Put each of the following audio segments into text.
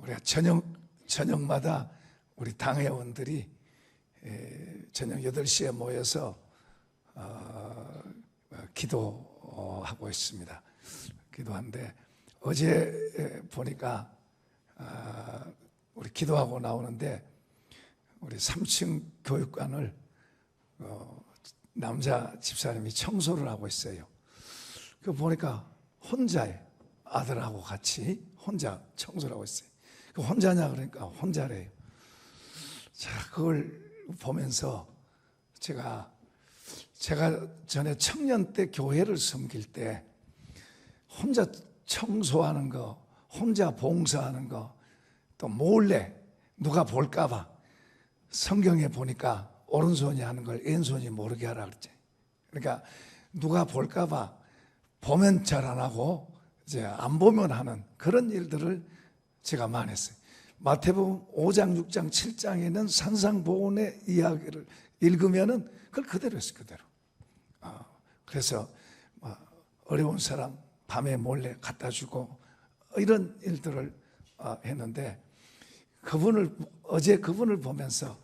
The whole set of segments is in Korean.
우리가 저녁마다 우리 당회원들이 저녁 8시에 모여서 기도하고 있습니다. 기도하는데 어제 보니까 우리 기도하고 나오는데 우리 3층 교육관을 남자 집사님이 청소를 하고 있어요. 그 보니까 혼자예요. 아들하고 같이 혼자 청소를 하고 있어요. 그 혼자냐 그러니까 혼자래요. 자, 그걸 보면서 제가 전에 청년 때 교회를 섬길 때 혼자 청소하는 거, 혼자 봉사하는 거, 또 몰래 누가 볼까 봐 성경에 보니까 오른손이 하는 걸 왼손이 모르게 하라 그랬지. 그러니까 누가 볼까 봐 보면 잘 안 하고 이제 안 보면 하는 그런 일들을 제가 많이 했어요. 마태복음 5장, 6장, 7장에 있는 산상보훈의 이야기를 읽으면은 그걸 그대로 했어요, 그대로. 그래서 어려운 사람 밤에 몰래 갖다 주고 이런 일들을 했는데 어제 그분을 보면서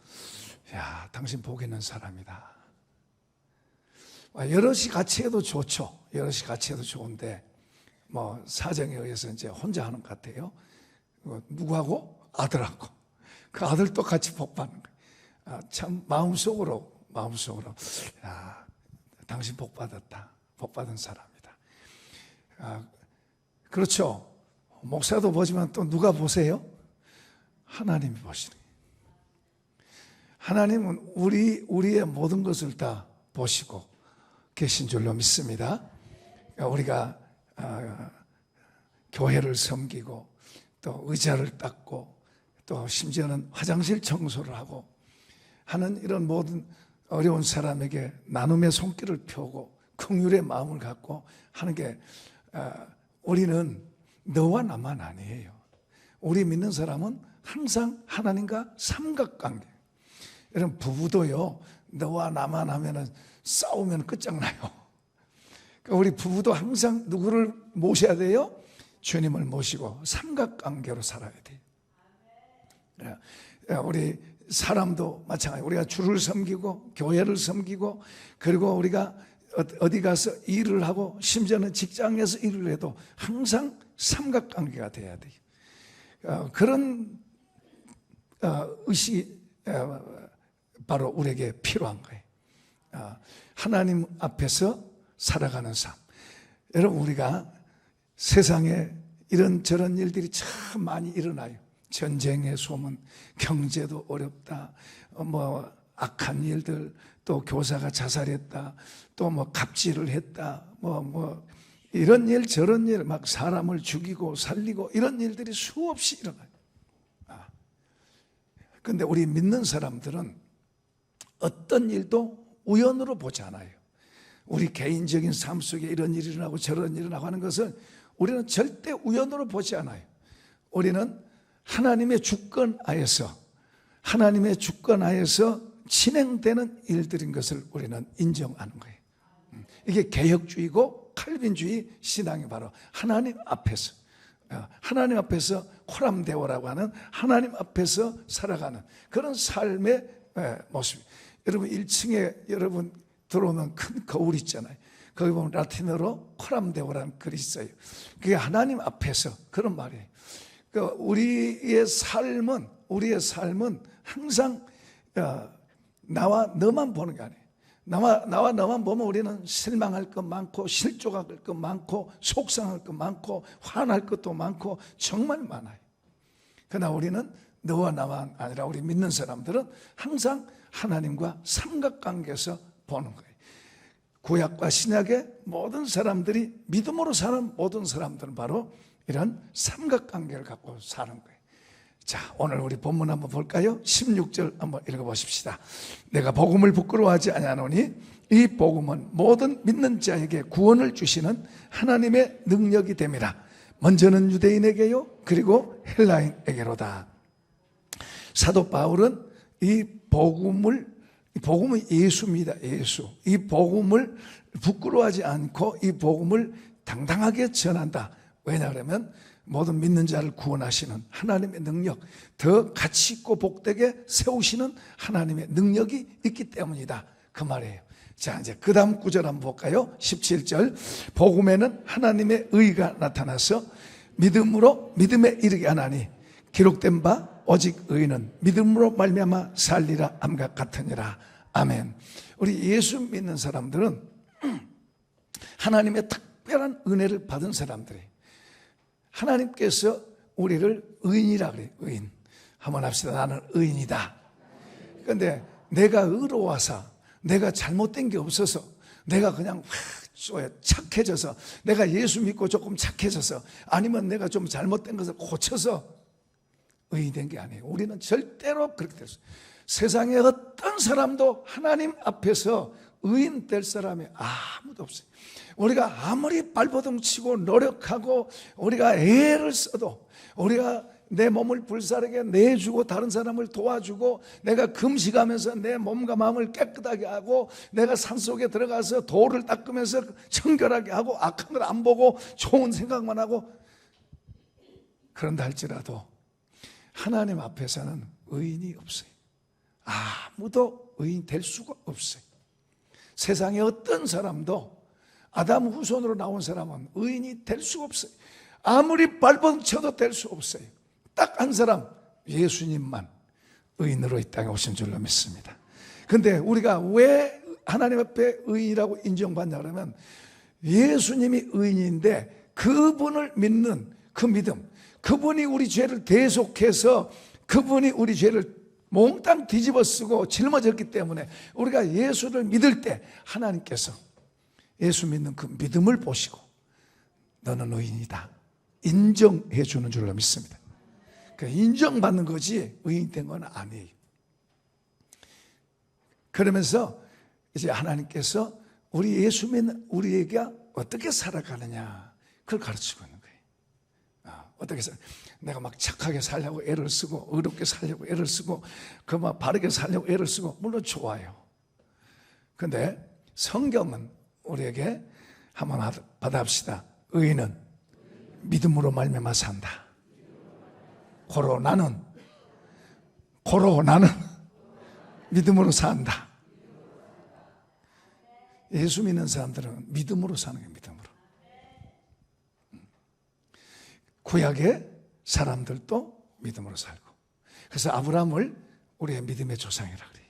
야, 당신 복 있는 사람이다. 여럿이 같이 해도 좋죠. 여럿이 같이 해도 좋은데 뭐 사정에 의해서 이제 혼자 하는 것 같아요. 누구하고? 아들하고. 그 아들도 같이 복 받는 거예요. 참 마음속으로 야, 당신 복 받았다. 복 받은 사람이다. 그렇죠. 목사도 보지만 또 누가 보세요? 하나님이 보시는 거예요. 하나님은 우리의 모든 것을 다 보시고 계신 줄로 믿습니다. 우리가 교회를 섬기고 또 의자를 닦고 또 심지어는 화장실 청소를 하고 하는 이런 모든 어려운 사람에게 나눔의 손길을 펴고 긍휼의 마음을 갖고 하는 게 우리는 너와 나만 아니에요. 우리 믿는 사람은 항상 하나님과 삼각관계. 여러분 부부도요, 너와 나만 하면은 싸우면 끝장나요. 그러니까 우리 부부도 항상 누구를 모셔야 돼요? 주님을 모시고 삼각관계로 살아야 돼요. 우리 사람도 마찬가지. 우리가 주를 섬기고 교회를 섬기고 그리고 우리가 어디 가서 일을 하고 심지어는 직장에서 일을 해도 항상 삼각관계가 돼야 돼요. 그런 의식이 바로 우리에게 필요한 거예요. 하나님 앞에서 살아가는 삶. 여러분 우리가 세상에 이런저런 일들이 참 많이 일어나요. 전쟁의 소문, 경제도 어렵다, 뭐 악한 일들, 또 교사가 자살했다, 또 뭐 갑질을 했다, 뭐 이런 일 저런 일, 막 사람을 죽이고 살리고 이런 일들이 수없이 일어나요. 그런데 우리 믿는 사람들은 어떤 일도 우연으로 보지 않아요. 우리 개인적인 삶 속에 이런 일이 일어나고 저런 일이 일어나고 하는 것을 우리는 절대 우연으로 보지 않아요. 우리는 하나님의 주권 하에서 진행되는 일들인 것을 우리는 인정하는 거예요. 이게 개혁주의고 칼빈주의 신앙이 바로 하나님 앞에서 호람데오라고 하는 하나님 앞에서 살아가는 그런 삶의 모습. 여러분 1층에 여러분 들어오면 큰 거울 있잖아요. 거기 보면 라틴어로 호람데오라는 글이 있어요. 그게 하나님 앞에서 그런 말이에요. 그러니까 우리의 삶은 항상 나와 너만 보는 게 아니에요. 나와 너만 보면 우리는 실망할 것 많고 실족할 것 많고 속상할 것 많고 화날 것도 많고 정말 많아요. 그러나 우리는 너와 나만 아니라 우리 믿는 사람들은 항상 하나님과 삼각관계에서 보는 거예요. 구약과 신약의 모든 사람들이 믿음으로 사는 모든 사람들은 바로 이런 삼각관계를 갖고 사는 거예요. 자, 오늘 우리 본문 한번 볼까요? 16절 한번 읽어보십시다. 내가 복음을 부끄러워하지 아니하노니 이 복음은 모든 믿는 자에게 구원을 주시는 하나님의 능력이 됨이라. 먼저는 유대인에게요, 그리고 헬라인에게로다. 사도 바울은 이 복음은 예수입니다. 예수. 이 복음을 부끄러워하지 않고 이 복음을 당당하게 전한다. 왜냐하면 모든 믿는 자를 구원하시는 하나님의 능력, 더 가치 있고 복되게 세우시는 하나님의 능력이 있기 때문이다, 그 말이에요. 자, 이제 그 다음 구절 한번 볼까요? 17절. 복음에는 하나님의 의가 나타나서 믿음으로 믿음에 이르게 하나니 기록된 바 오직 의인은 믿음으로 말미암아 살리라 함과 같으니라. 아멘. 우리 예수 믿는 사람들은 하나님의 특별한 은혜를 받은 사람들이, 하나님께서 우리를 의인이라 그래요. 의인. 한번 합시다. 나는 의인이다. 그런데 내가 의로워서, 내가 잘못된 게 없어서, 내가 그냥 착해져서, 내가 예수 믿고 조금 착해져서, 아니면 내가 좀 잘못된 것을 고쳐서 의인이 된 게 아니에요. 우리는 절대로 그렇게 됐어요. 세상에 어떤 사람도 하나님 앞에서 의인 될 사람이 아무도 없어요. 우리가 아무리 발버둥 치고 노력하고 우리가 애를 써도, 우리가 내 몸을 불사르게 내주고 다른 사람을 도와주고, 내가 금식하면서 내 몸과 마음을 깨끗하게 하고, 내가 산속에 들어가서 돌을 닦으면서 청결하게 하고, 악한 걸 안 보고 좋은 생각만 하고, 그런다 할지라도 하나님 앞에서는 의인이 없어요. 아무도 의인 될 수가 없어요. 세상에 어떤 사람도, 아담 후손으로 나온 사람은 의인이 될 수가 없어요. 아무리 발버둥 쳐도 될 수 없어요. 딱 한 사람, 예수님만 의인으로 이 땅에 오신 줄로 믿습니다. 그런데 우리가 왜 하나님 앞에 의인이라고 인정받냐 그러면, 예수님이 의인인데 그분을 믿는 그 믿음, 그분이 우리 죄를 대속해서 그분이 우리 죄를 몽땅 뒤집어 쓰고 짊어졌기 때문에, 우리가 예수를 믿을 때 하나님께서 예수 믿는 그 믿음을 보시고 너는 의인이다 인정해 주는 줄로 믿습니다. 인정받는 거지 의인 된 건 아니에요. 그러면서 이제 하나님께서 우리 예수 믿는 우리에게 어떻게 살아가느냐, 그걸 가르치고 있는 거예요. 어떻게 살아? 내가 막 착하게 살려고 애를 쓰고, 의롭게 살려고 애를 쓰고, 막 바르게 살려고 애를 쓰고, 물론 좋아요. 그런데 성경은 우리에게 한번 받아봅시다. 의인은 믿음으로 말미암아 산다. 고로 나는 믿음으로 산다. 예수 믿는 사람들은 믿음으로 사는 거예요. 믿음으로. 구약의 사람들도 믿음으로 살고, 그래서 아브라함을 우리의 믿음의 조상이라 그래요.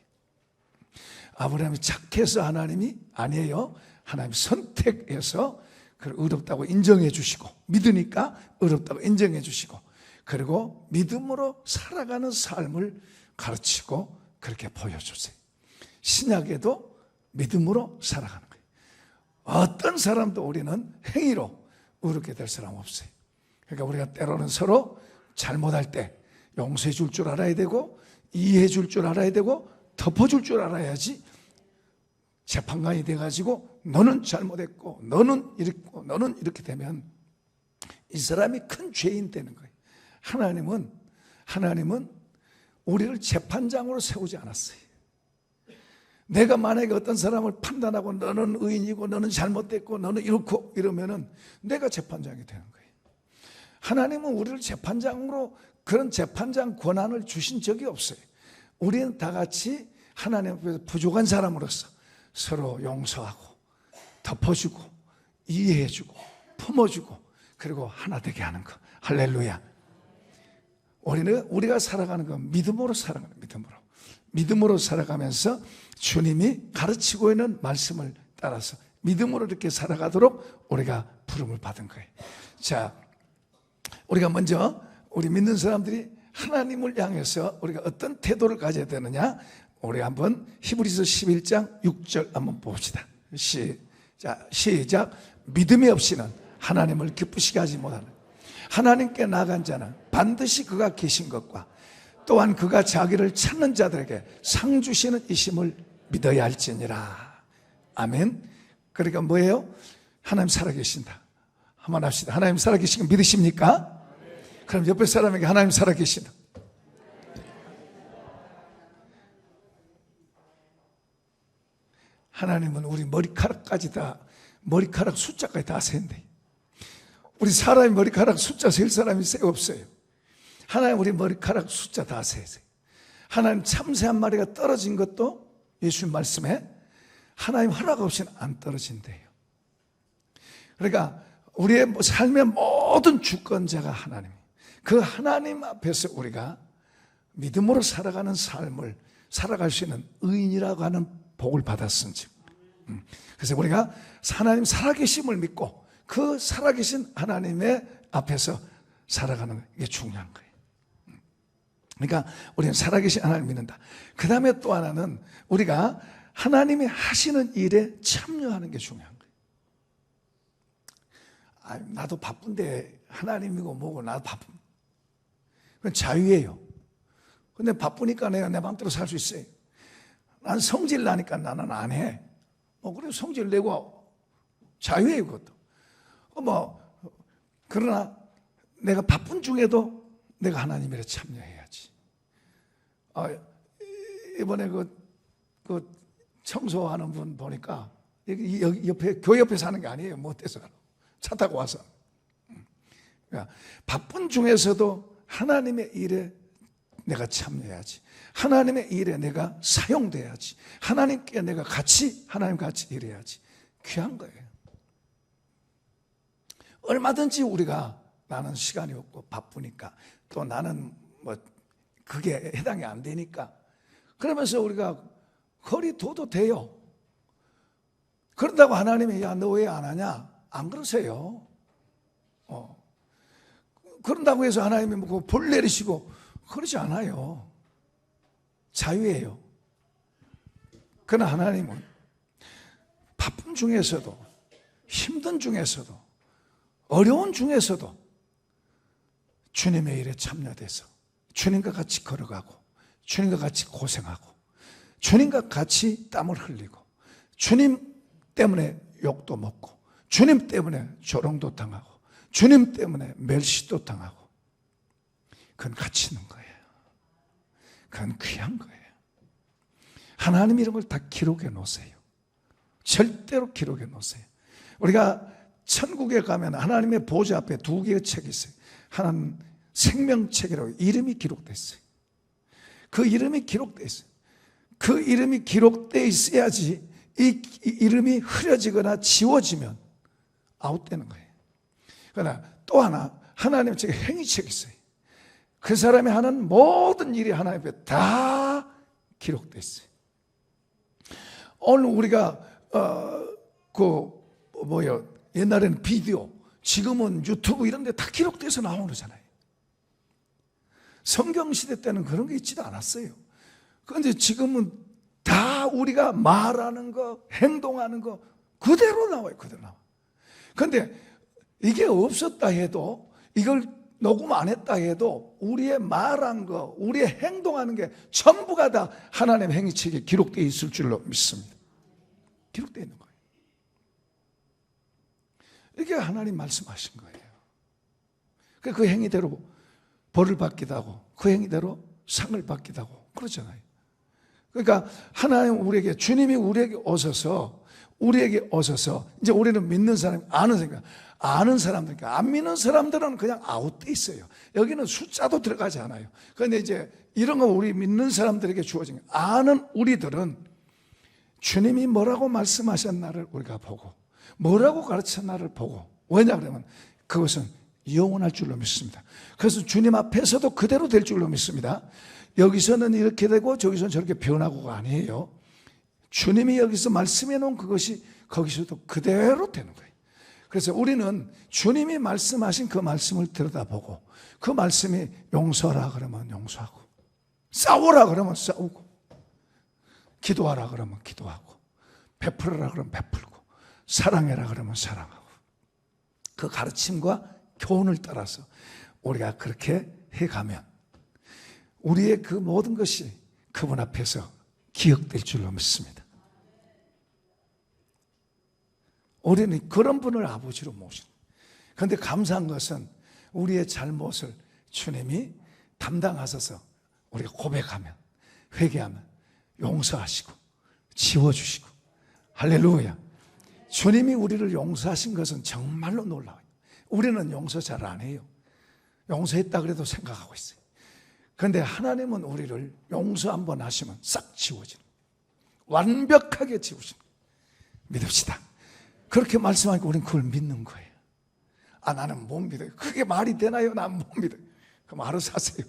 아브라함이 착해서 하나님이 아니에요. 하나님이 선택해서 그를 의롭다고 인정해 주시고, 믿으니까 의롭다고 인정해 주시고, 그리고 믿음으로 살아가는 삶을 가르치고 그렇게 보여주세요. 신약에도 믿음으로 살아가는 거예요. 어떤 사람도 우리는 행위로 의롭게 될 사람 없어요. 그러니까 우리가 때로는 서로 잘못할 때 용서해 줄 줄 알아야 되고, 이해해 줄 줄 알아야 되고, 덮어줄 줄 알아야지 재판관이 돼가지고 너는 잘못했고 너는 이렇게 되면 이 사람이 큰 죄인 되는 거예요. 하나님은 우리를 재판장으로 세우지 않았어요. 내가 만약에 어떤 사람을 판단하고 너는 의인이고 너는 잘못됐고 너는 이렇고 이러면은 내가 재판장이 되는 거예요. 하나님은 우리를 재판장으로, 그런 재판장 권한을 주신 적이 없어요. 우리는 다 같이 하나님 앞에서 부족한 사람으로서 서로 용서하고 덮어주고 이해해주고 품어주고 그리고 하나 되게 하는 것. 할렐루야. 우리가 살아가는 건 믿음으로 살아가는 거예요. 믿음으로 살아가면서 주님이 가르치고 있는 말씀을 따라서 믿음으로 이렇게 살아가도록 우리가 부름을 받은 거예요. 자, 우리가 먼저 우리 믿는 사람들이 하나님을 향해서 우리가 어떤 태도를 가져야 되느냐, 우리 한번 히브리서 11장 6절 한번 봅시다. 시작. 믿음이 없이는 하나님을 기쁘시게 하지 못하는, 하나님께 나간 자는 반드시 그가 계신 것과 또한 그가 자기를 찾는 자들에게 상 주시는 이심을 믿어야 할지니라. 아멘. 그러니까 뭐예요? 하나님 살아계신다. 한번 합시다. 하나님 살아계신 거 믿으십니까? 그럼 옆에 사람에게 하나님 살아계신다. 하나님은 우리 머리카락까지 다, 머리카락 숫자까지 다 센대. 우리 사람이 머리카락 숫자 셀 사람이 세 없어요. 하나님 우리 머리카락 숫자 다 세세요. 하나님 참새 한 마리가 떨어진 것도 예수님 말씀에 하나님 허락 없이는 안 떨어진대요. 그러니까 우리의 삶의 모든 주권자가 하나님. 그 하나님 앞에서 우리가 믿음으로 살아가는 삶을 살아갈 수 있는 의인이라고 하는 복을 받았은즉. 그래서 우리가 하나님 살아계심을 믿고 그 살아계신 하나님의 앞에서 살아가는 게 중요한 거예요. 그러니까 우리는 살아계신 하나님을 믿는다. 그 다음에 또 하나는 우리가 하나님이 하시는 일에 참여하는 게 중요한 거예요. 나도 바쁜데 하나님이고 뭐고 나도 바쁜. 그건 자유예요. 근데 바쁘니까 내가 내 마음대로 살 수 있어요. 난 성질 나니까 나는 안 해. 그래 성질 내고 자유예요, 그것도. 그러나 내가 바쁜 중에도 내가 하나님 일에 참여해야지. 이번에 그 청소하는 분 보니까 여기 옆에 교회 옆에 사는 게 아니에요. 뭐 어때서 차 타고 와서. 그러니까 바쁜 중에서도 하나님의 일에 내가 참여해야지. 하나님의 일에 내가 사용돼야지. 하나님께 내가 하나님 같이 일해야지. 귀한 거예요. 얼마든지 우리가 나는 시간이 없고 바쁘니까 또 나는 그게 해당이 안 되니까 그러면서 우리가 거리 둬도 돼요. 그런다고 하나님이 야, 너 왜 안 하냐? 안 그러세요. 그런다고 해서 하나님이 벌 내리시고 그러지 않아요. 자유예요. 그러나 하나님은 바쁨 중에서도 힘든 중에서도 어려운 중에서도 주님의 일에 참여돼서 주님과 같이 걸어가고 주님과 같이 고생하고 주님과 같이 땀을 흘리고 주님 때문에 욕도 먹고 주님 때문에 조롱도 당하고 주님 때문에 멸시도 당하고 그건 가치 있는 거예요. 그건 귀한 거예요. 하나님 이런 걸 다 기록해 놓으세요. 절대로 기록해 놓으세요. 우리가 천국에 가면 하나님의 보좌 앞에 2개의 책이 있어요. 하나는 생명책이라고 이름이 기록되어 있어요. 그 이름이 기록되어 있어요. 그 이름이 기록되어 있어야지 이 이름이 흐려지거나 지워지면 아웃되는 거예요. 그러나 또 하나 하나님의 책에 행위책이 있어요. 그 사람이 하는 모든 일이 하나님 앞에 다 기록되어 있어요. 오늘 우리가 옛날에는 비디오, 지금은 유튜브 이런 데 다 기록돼서 나오잖아요. 성경시대 때는 그런 게 있지도 않았어요. 그런데 지금은 다 우리가 말하는 거, 행동하는 거 그대로 나와요. 그대로 나와. 그런데 이게 없었다 해도 이걸 녹음 안 했다 해도 우리의 말한 거, 우리의 행동하는 게 전부가 다 하나님의 행위책에 기록되어 있을 줄로 믿습니다. 기록되어 있는 거예요. 이게 하나님 말씀하신 거예요. 그 행위대로 벌을 받기도 하고 그 행위대로 상을 받기도 하고 그렇잖아요. 그러니까 하나님 우리에게 주님이 우리에게 오셔서 이제 우리는 믿는 사람, 아는 사람들이니까 안 믿는 사람들은 그냥 아웃돼 있어요. 여기는 숫자도 들어가지 않아요. 그런데 이제 이런 거 우리 믿는 사람들에게 주어진 거예요. 아는 우리들은 주님이 뭐라고 말씀하셨나를 우리가 보고 뭐라고 가르쳤나를 보고 왜냐 그러면 그것은 영원할 줄로 믿습니다. 그래서 주님 앞에서도 그대로 될 줄로 믿습니다. 여기서는 이렇게 되고 저기서는 저렇게 변하고가 아니에요. 주님이 여기서 말씀해 놓은 그것이 거기서도 그대로 되는 거예요. 그래서 우리는 주님이 말씀하신 그 말씀을 들여다보고 그 말씀이 용서하라 그러면 용서하고 싸우라 그러면 싸우고 기도하라 그러면 기도하고 베풀어라 그러면 베풀고 사랑해라 그러면 사랑하고 그 가르침과 교훈을 따라서 우리가 그렇게 해가면 우리의 그 모든 것이 그분 앞에서 기억될 줄로 믿습니다. 우리는 그런 분을 아버지로 모시는. 그런데 감사한 것은 우리의 잘못을 주님이 담당하셔서 우리가 고백하면 회개하면 용서하시고 지워주시고 할렐루야. 주님이 우리를 용서하신 것은 정말로 놀라워요. 우리는 용서 잘 안 해요. 용서했다 그래도 생각하고 있어요. 그런데 하나님은 우리를 용서 한번 하시면 싹 지워지는, 완벽하게 지우시는, 믿읍시다. 그렇게 말씀하니까 우리는 그걸 믿는 거예요. 나는 못 믿어요. 그게 말이 되나요? 난 못 믿어요. 그럼 알아서 하세요.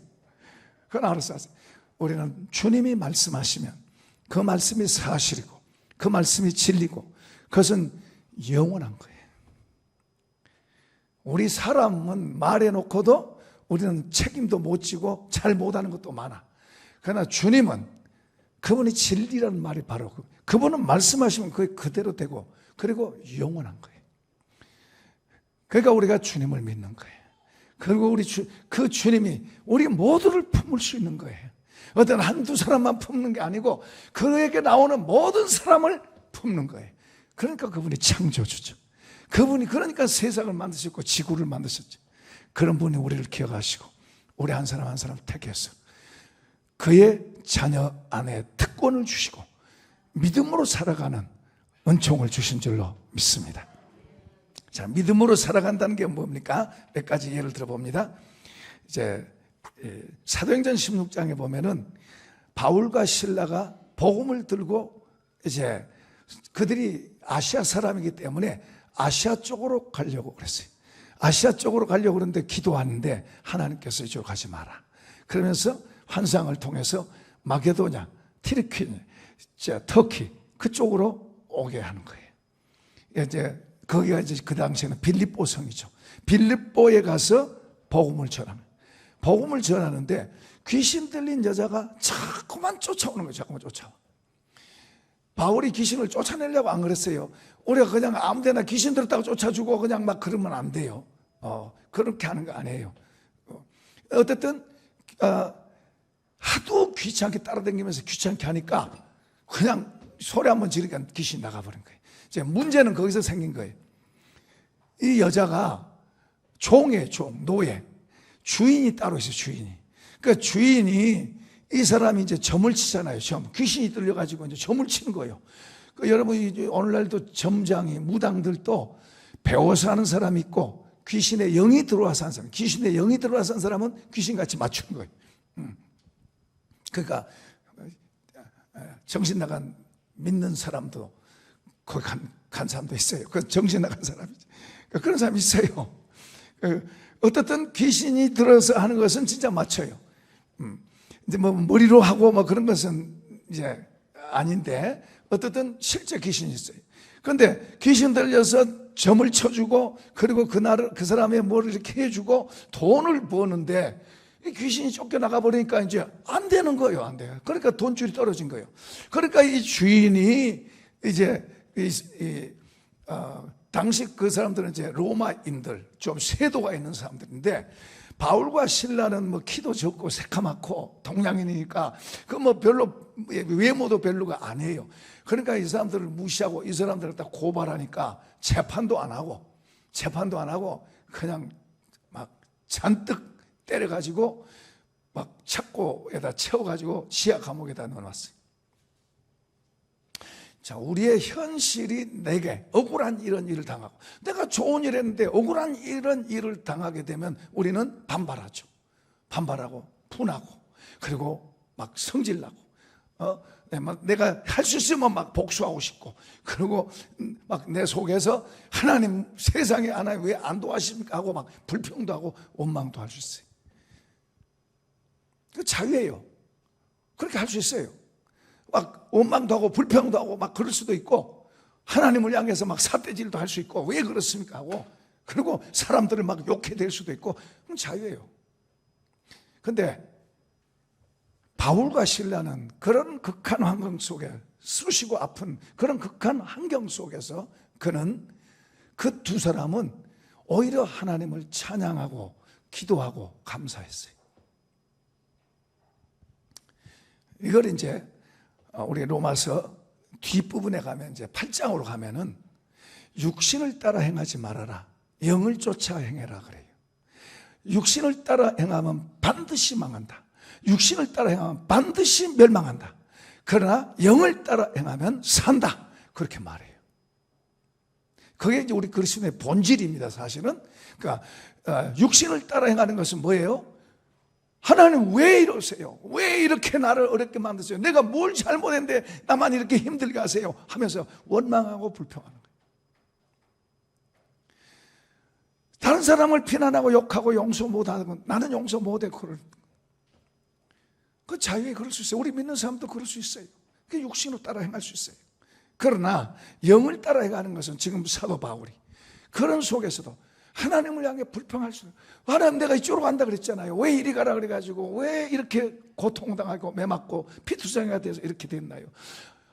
그건 알아서 하세요. 우리는 주님이 말씀하시면 그 말씀이 사실이고 그 말씀이 진리고 그것은 영원한 거예요. 우리 사람은 말해놓고도 우리는 책임도 못 지고 잘 못하는 것도 많아. 그러나 주님은 그분이 진리라는 말이 바로 그분은 말씀하시면 그게 그대로 되고 그리고 영원한 거예요. 그러니까 우리가 주님을 믿는 거예요. 그리고 그 주님이 우리 모두를 품을 수 있는 거예요. 어떤 한두 사람만 품는 게 아니고 그에게 나오는 모든 사람을 품는 거예요. 그러니까 그분이 창조주죠. 그분이 그러니까 세상을 만드셨고 지구를 만드셨죠. 그런 분이 우리를 기억하시고 우리 한 사람 한 사람 택해서 그의 자녀 안에 특권을 주시고 믿음으로 살아가는 은총을 주신 줄로 믿습니다. 자, 믿음으로 살아간다는 게 뭡니까? 몇 가지 예를 들어봅니다. 이제 사도행전 16장에 보면은 바울과 실라가 복음을 들고 이제 그들이 아시아 사람이기 때문에 아시아 쪽으로 가려고 그랬어요. 아시아 쪽으로 가려고 그러는데 기도하는데 하나님께서 이쪽으로 가지 마라. 그러면서 환상을 통해서 마게도냐, 티르키, 터키 그쪽으로 오게 하는 거예요. 이제 거기가 이제 그 당시에는 빌립보 성이죠. 빌립보에 가서 복음을 전하는. 복음을 전하는데 귀신 들린 여자가 자꾸만 쫓아오는 거예요. 자꾸만 쫓아와. 바울이 귀신을 쫓아내려고 안 그랬어요. 우리가 그냥 아무 데나 귀신 들었다고 쫓아주고 그냥 막 그러면 안 돼요. 그렇게 하는 거 아니에요. 어쨌든 하도 귀찮게 따라다니면서 귀찮게 하니까 그냥 소리 한번 지르니까 귀신이 나가버린 거예요. 이제 문제는 거기서 생긴 거예요. 이 여자가 종이에요. 노예. 주인이 따로 있어요. 주인이. 그러니까 주인이 이 사람이 이제 점을 치잖아요. 점. 귀신이 들려가지고 이제 점을 치는 거예요. 여러분 오늘날도 점장이 무당들도 배워서 하는 사람이 있고 귀신의 영이 들어와서 하는 사람. 귀신의 영이 들어와서 하는 사람은 귀신같이 맞추는 거예요. 그러니까 정신 나간 믿는 사람도 거기 간 사람도 있어요. 그 정신 나간 사람이죠. 그런 사람이 있어요. 어떻든 귀신이 들어서 하는 것은 진짜 맞춰요. 이제 뭐 머리로 하고 뭐 그런 것은 이제 아닌데 어떻든 실제 귀신이 있어요. 그런데 귀신 들려서 점을 쳐주고 그리고 그 사람의 뭐를 이렇게 해주고 돈을 버는데 이 귀신이 쫓겨나가 버리니까 이제 안 되는 거예요. 안 돼요. 그러니까 돈줄이 떨어진 거예요. 그러니까 이 주인이 이제 당시 그 사람들은 이제 로마인들, 좀 세도가 있는 사람들인데 바울과 실라는 뭐 키도 적고 새카맣고 동양인이니까 그 뭐 별로 외모도 별로가 아니에요. 그러니까 이 사람들을 무시하고 이 사람들을 딱 고발하니까 재판도 안 하고 그냥 막 잔뜩 때려가지고 막 착고에다 채워가지고 지하 감옥에다 넣어놨어요. 자, 우리의 현실이 내게 억울한 이런 일을 당하고 내가 좋은 일 했는데 억울한 이런 일을 당하게 되면 우리는 반발하죠. 반발하고 분하고 그리고 막 성질나고 내가 할 수 있으면 막 복수하고 싶고 그리고 막 내 속에서 하나님 세상에 하나님 왜 안 도와십니까 하고 막 불평도 하고 원망도 할 수 있어요. 그 자유예요. 그렇게 할 수 있어요. 막 원망도 하고 불평도 하고 막 그럴 수도 있고 하나님을 향해서 막 삿대질도 할 수 있고 왜 그렇습니까 하고 그리고 사람들을 막 욕해 댈 수도 있고 그건 자유예요. 그런데 바울과 실라는 그런 극한 환경 속에 쑤시고 아픈 그런 극한 환경 속에서 그 두 사람은 오히려 하나님을 찬양하고 기도하고 감사했어요. 이걸 이제 우리 로마서 뒷부분에 가면 이제 8장으로 가면은 육신을 따라 행하지 말아라. 영을 쫓아 행해라 그래요. 육신을 따라 행하면 반드시 망한다. 육신을 따라 행하면 반드시 멸망한다. 그러나 영을 따라 행하면 산다. 그렇게 말해요. 그게 이제 우리 그리스도의 본질입니다, 사실은. 그러니까 육신을 따라 행하는 것은 뭐예요? 하나님 왜 이러세요? 왜 이렇게 나를 어렵게 만드세요? 내가 뭘 잘못했는데 나만 이렇게 힘들게 하세요? 하면서 원망하고 불평하는 거예요. 다른 사람을 비난하고 욕하고 용서 못하는 건 나는 용서 못해. 그 자유에 그럴 수 있어요. 우리 믿는 사람도 그럴 수 있어요. 그 육신으로 따라 행할 수 있어요. 그러나 영을 따라 행하는 것은 지금 사도 바울이 그런 속에서도 하나님을 향해 불평할 수 있어요. 하나님 내가 이쪽으로 간다 그랬잖아요. 왜 이리 가라 그래가지고 왜 이렇게 고통당하고 매맞고 피투성이가 돼서 이렇게 됐나요?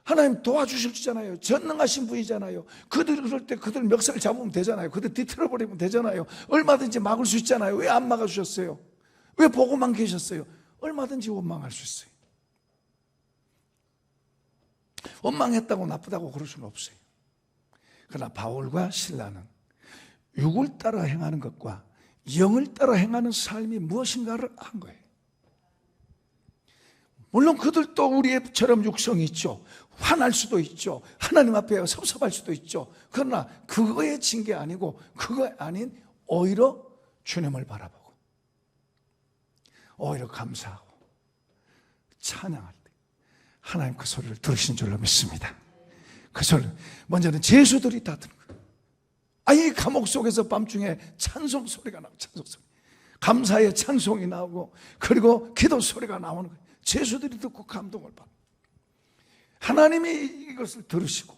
하나님 도와주실 잖아요. 전능하신 분이잖아요. 그들 그럴 때 그들 멱살 잡으면 되잖아요. 그들 뒤틀어버리면 되잖아요. 얼마든지 막을 수 있잖아요. 왜 안 막아주셨어요? 왜 보고만 계셨어요? 얼마든지 원망할 수 있어요. 원망했다고 나쁘다고 그럴 수는 없어요. 그러나 바울과 실라는 육을 따라 행하는 것과 영을 따라 행하는 삶이 무엇인가를 한 거예요. 물론 그들도 우리처럼 육성이 있죠. 화날 수도 있죠. 하나님 앞에 섭섭할 수도 있죠. 그러나 그거에 진 게 아니고 그거 아닌 오히려 주님을 바라보고 오히려 감사하고 찬양할 때 하나님 그 소리를 들으신 줄로 믿습니다. 그 소리 먼저는 제수들이 다 듣는 거예요. 아이 감옥 속에서 밤중에 찬송 소리가 나고 찬송 소리, 감사의 찬송이 나오고 그리고 기도 소리가 나오는 거예요. 제수들이 듣고 감동을 받고 하나님이 이것을 들으시고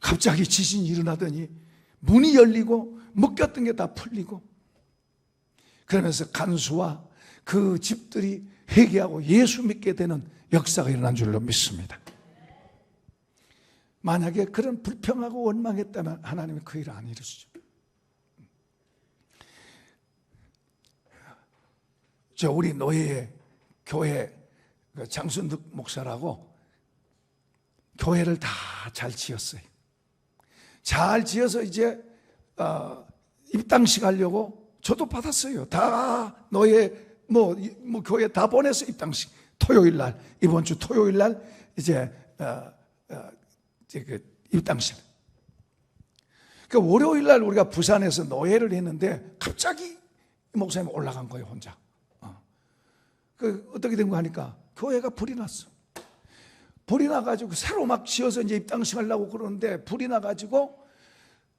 갑자기 지진이 일어나더니 문이 열리고 묶였던 게 다 풀리고 그러면서 간수와 그 집들이 회개하고 예수 믿게 되는 역사가 일어난 줄로 믿습니다. 만약에 그런 불평하고 원망했다면 하나님은 그 일을 안 이루시죠. 우리 노예의 교회 장순득 목사라고 교회를 다 잘 지었어요. 잘 지어서 이제 입당식 하려고 저도 받았어요. 다 노예 뭐 교회 다 보내서 입당식 토요일 날 이번 주 토요일 날 이제 그 입당식. 그 월요일 날 우리가 부산에서 노예를 했는데 갑자기 목사님 올라간 거예요 혼자. 그 어떻게 된 거 하니까 교회가 불이 났어. 불이 나가지고 새로 막 지어서 이제 입당식 하려고 그러는데 불이 나가지고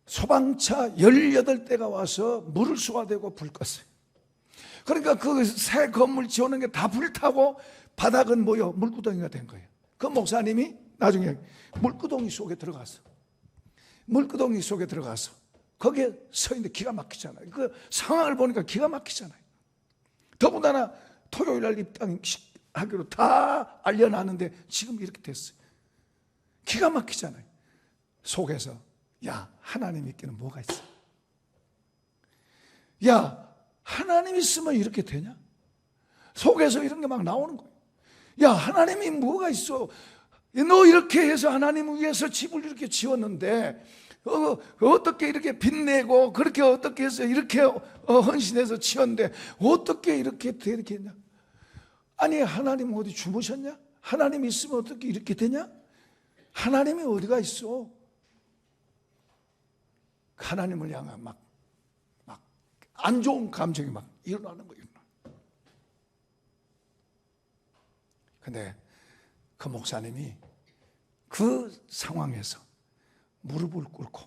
소방차 18대가 와서 물을 쏘아대고 불 껐어요. 그러니까 그 새 건물 지어놓은 게 다 불타고 바닥은 뭐요? 물구덩이가 된 거예요. 그 목사님이 나중에 물구덩이 속에 들어가서 거기에 서 있는데 기가 막히잖아요. 그 상황을 보니까 기가 막히잖아요. 더군다나 토요일 날 입당식 하기로 다 알려놨는데 지금 이렇게 됐어요. 기가 막히잖아요. 속에서 야 하나님 있기는 뭐가 있어? 야 하나님 있으면 이렇게 되냐? 속에서 이런 게 막 나오는 거예요. 야 하나님이 뭐가 있어? 너 이렇게 해서 하나님 위해서 집을 이렇게 지었는데 어떻게 이렇게 빚내고 그렇게 어떻게 해서 이렇게 헌신해서 지었는데 어떻게 이렇게 했냐? 아니 하나님 어디 주무셨냐? 하나님 있으면 어떻게 이렇게 되냐? 하나님이 어디가 있어? 하나님을 향한 막 안 좋은 감정이 막 일어나는 거예요. 근데 그 목사님이 그 상황에서 무릎을 꿇고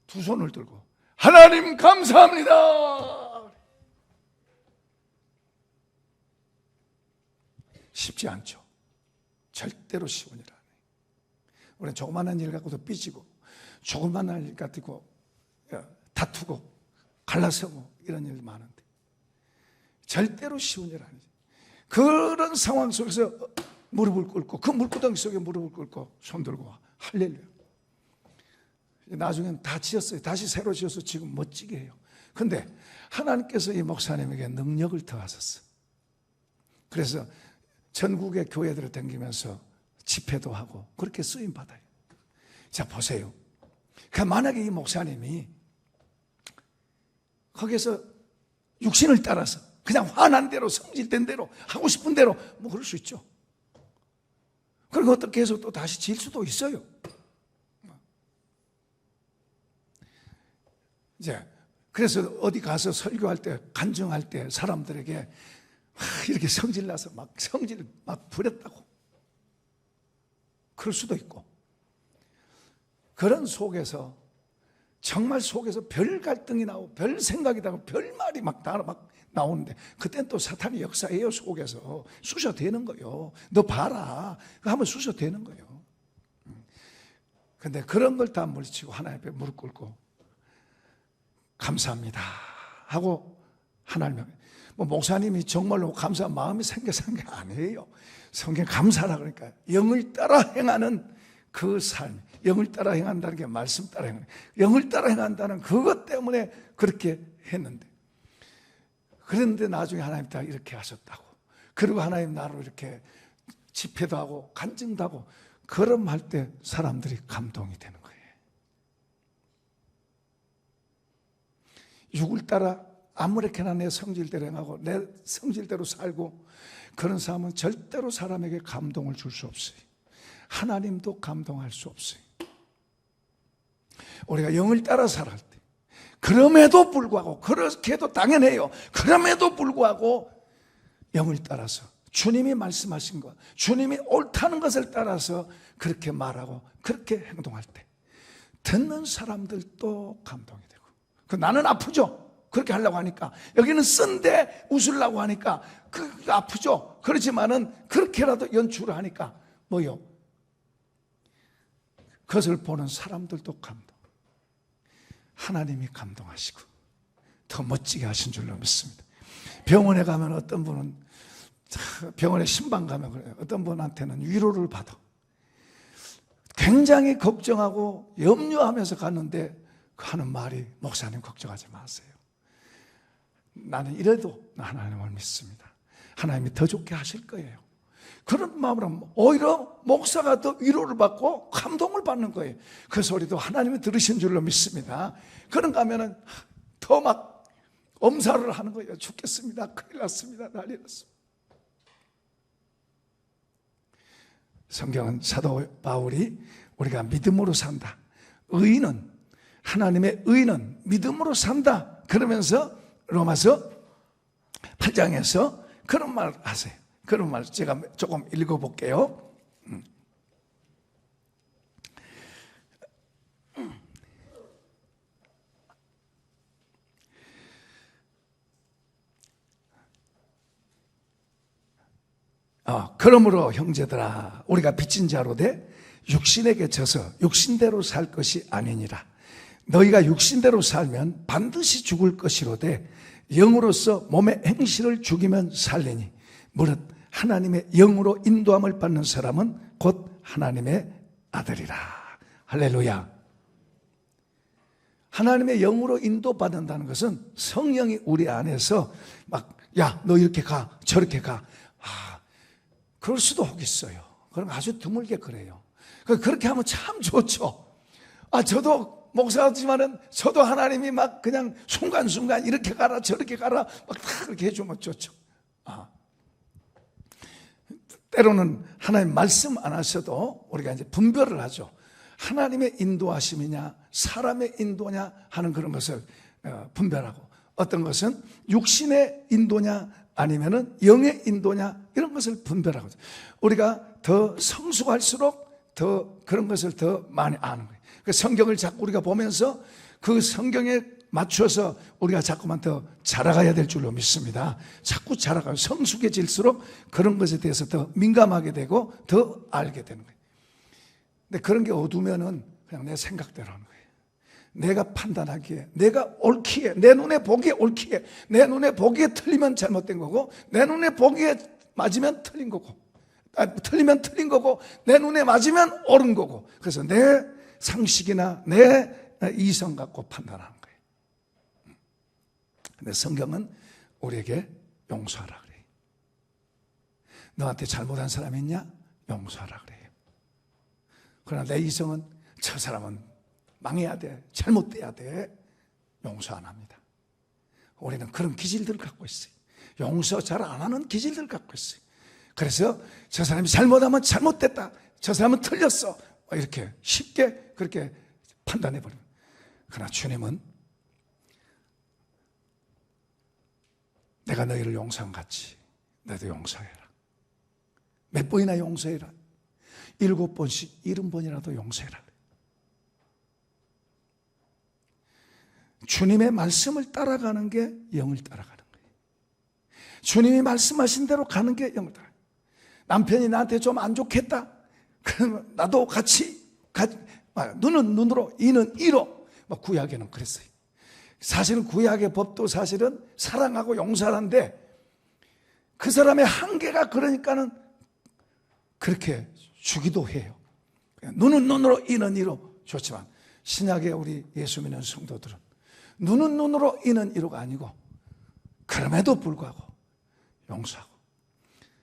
두 손을 들고 하나님 감사합니다. 쉽지 않죠. 절대로 쉬운 일 아니에요. 우리는 조그마한 일 갖고도 삐지고 조그마한 일 갖고 다투고 갈라서고 이런 일 많은데 절대로 쉬운 일 아니죠. 그런 상황 속에서 무릎을 꿇고 그 물구덩이 속에 무릎을 꿇고 손 들고 할렐루야. 나중엔 다 지었어요. 다시 새로 지어서 지금 멋지게 해요. 근데 하나님께서 이 목사님에게 능력을 더하셨어. 그래서 전국의 교회들을 다니면서 집회도 하고 그렇게 쓰임 받아요. 자 보세요. 그러니까 만약에 이 목사님이 거기서 육신을 따라서 그냥 화난 대로 성질된 대로 하고 싶은 대로 뭐 그럴 수 있죠. 그리고 어떻게 해서 또 다시 질 수도 있어요. 이제 그래서 어디 가서 설교할 때, 간증할 때 사람들에게 이렇게 성질나서 막 성질 막 부렸다고. 그럴 수도 있고. 그런 속에서 정말 속에서 별 갈등이 나오고 별 생각이 나고 별 말이 막 나오는데 그땐 또 사탄이 역사해요. 속에서 쑤셔대는 거예요. 너 봐라. 하면 쑤셔대는 거예요. 근데 그런 걸 다 물리치고 하나님 앞에 무릎 꿇고 감사합니다 하고 하나님 앞에, 뭐 목사님이 정말로 감사한 마음이 생겨서 한 게 아니에요. 성경 감사라 그러니까 영을 따라 행하는 그 삶, 영을 따라 행한다는 게 말씀 따라 행하는, 영을 따라 행한다는 그것 때문에 그렇게 했는데, 그런데 나중에 하나님 다 이렇게 하셨다고. 그리고 하나님 나로 이렇게 집회도 하고 간증도 하고 그럼 할 때 사람들이 감동이 되는 거예요. 육을 따라 아무렇게나 내 성질대로 행하고 내 성질대로 살고 그런 사람은 절대로 사람에게 감동을 줄 수 없어요. 하나님도 감동할 수 없어요. 우리가 영을 따라 살할 때, 그럼에도 불구하고, 그렇게도 당연해요. 그럼에도 불구하고 영을 따라서 주님이 말씀하신 것, 주님이 옳다는 것을 따라서 그렇게 말하고 그렇게 행동할 때 듣는 사람들도 감동이 되고, 나는 아프죠? 그렇게 하려고 하니까, 여기는 쓴데 웃으려고 하니까 그 아프죠? 그렇지만은 그렇게라도 연출을 하니까 뭐요? 그것을 보는 사람들도 감동. 하나님이 감동하시고 더 멋지게 하신 줄로 믿습니다. 병원에 가면 어떤 분은, 병원에 신방 가면 그래요. 어떤 분한테는 위로를 받아. 굉장히 걱정하고 염려하면서 갔는데 하는 말이, 목사님 걱정하지 마세요. 나는 이래도 하나님을 믿습니다. 하나님이 더 좋게 하실 거예요. 그런 마음으로 오히려 목사가 더 위로를 받고 감동을 받는 거예요. 그 소리도 하나님이 들으신 줄로 믿습니다. 그런가 하면은 더 막 엄살을 하는 거예요. 죽겠습니다. 큰일 났습니다. 난리 났습니다. 성경은 사도 바울이 우리가 믿음으로 산다. 의인은, 하나님의 의인은 믿음으로 산다. 그러면서 로마서 8장에서 그런 말 하세요. 그런 말 제가 조금 읽어볼게요. 그러므로 형제들아, 우리가 빚진 자로 돼 육신에게 져서 육신대로 살 것이 아니니라. 너희가 육신대로 살면 반드시 죽을 것이로되 영으로서 몸의 행실을 죽이면 살리니, 무릇 하나님의 영으로 인도함을 받는 사람은 곧 하나님의 아들이라. 할렐루야. 하나님의 영으로 인도받는다는 것은 성령이 우리 안에서 막, 야, 너 이렇게 가, 저렇게 가. 그럴 수도 있어요. 그럼 아주 드물게 그래요. 그렇게 하면 참 좋죠. 저도 목사지만은 저도 하나님이 막 그냥 순간순간 이렇게 가라 저렇게 가라 막 다 그렇게 해주면 좋죠. 때로는 하나님 말씀 안 하셔도 우리가 이제 분별을 하죠. 하나님의 인도하심이냐 사람의 인도냐 하는 그런 것을 분별하고, 어떤 것은 육신의 인도냐 아니면은 영의 인도냐 이런 것을 분별하고, 우리가 더 성숙할수록 더 그런 것을 더 많이 아는 거예요. 그 성경을 자꾸 우리가 보면서 그 성경에 맞춰서 우리가 자꾸만 더 자라가야 될 줄로 믿습니다. 자꾸 자라가요. 성숙해질수록 그런 것에 대해서 더 민감하게 되고 더 알게 되는 거예요. 근데 그런 게 어두면은 그냥 내 생각대로 하는 거예요. 내가 판단하기에, 내가 옳기에, 내 눈에 보기에 옳기에, 내 눈에 보기에 틀리면 잘못된 거고, 내 눈에 보기에 맞으면 틀린 거고, 틀리면 틀린 거고, 내 눈에 맞으면 옳은 거고, 그래서 내 상식이나 내 이성 갖고 판단하는 거예요. 근데 성경은 우리에게 용서하라 그래요. 너한테 잘못한 사람이 있냐? 용서하라 그래요. 그러나 내 이성은 저 사람은 망해야 돼, 잘못돼야 돼, 용서 안 합니다. 우리는 그런 기질들을 갖고 있어요. 용서 잘 안 하는 기질들을 갖고 있어요. 그래서 저 사람이 잘못하면 잘못됐다, 저 사람은 틀렸어, 이렇게 쉽게 그렇게 판단해버립니다. 그러나 주님은 내가 너희를 용서한 같이 너도 용서해라. 몇 번이나 용서해라. 7번씩 70번이라도 용서해라. 주님의 말씀을 따라가는 게 영을 따라가는 거예요. 주님이 말씀하신 대로 가는 게 영을 따라가는 거예요. 남편이 나한테 좀 안 좋겠다. 그러면 나도 같이 눈은 눈으로 이는 이로. 구약에는 그랬어요. 사실은 구약의 법도 사실은 사랑하고 용서하는데 그 사람의 한계가 그러니까는 그렇게 주기도 해요. 눈은 눈으로 이는 이로 좋지만 신약의 우리 예수 믿는 성도들은 눈은 눈으로 이는 이로가 아니고 그럼에도 불구하고 용서하고